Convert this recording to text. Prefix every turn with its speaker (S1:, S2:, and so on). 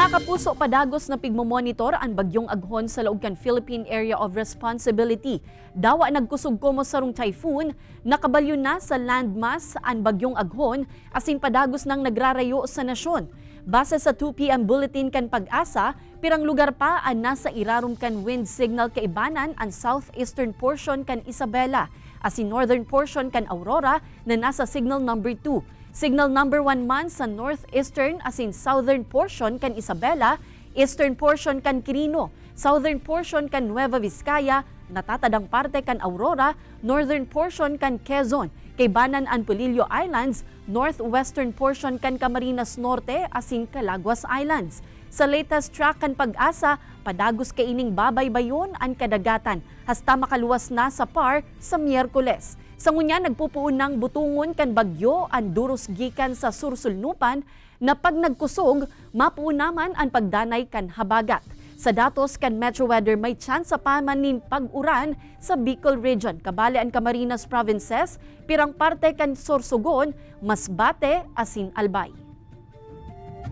S1: Mga kapuso, padagos na pigmomonitor ang bagyong aghon sa laog kan Philippine Area of Responsibility. Dawa nagkusog komo sarong typhoon, nakabalyo na sa landmass ang bagyong aghon asin padagos nang nagrarayo sa nasyon. Base sa 2 p.m. bulletin kan Pag-asa, pirang lugar pa ang nasa irarom kan wind signal kaibanan ang southeastern portion kan Isabela, asin northern portion kan Aurora na nasa signal number 2. Signal number 1 man sa northeastern asin southern portion kan Isabela, eastern portion kan Quirino, southern portion kan Nueva Vizcaya, natatadang parte kan Aurora, northern portion kan Quezon, kaibanan ang Polillo Islands, northwestern portion kan Camarines Norte asin Calaguas Islands. Sa latest track kan Pag-asa, padagos kaining babaybayon ang kadagatan hasta makaluwas na sa PAR sa Miyerkules. Sa ngunya, nagpupuon ng butungon kan bagyo ang duros gikan sa Sursulnupan na pag nagkusog, mapuon naman ang pagdanay kan habagat. Sa datos kan Metro Weather, may chance pa manin pag-uran sa Bicol Region, kabali ang Camarines Provinces, pirang parte kan Sorsogon, Masbate, asin Albay.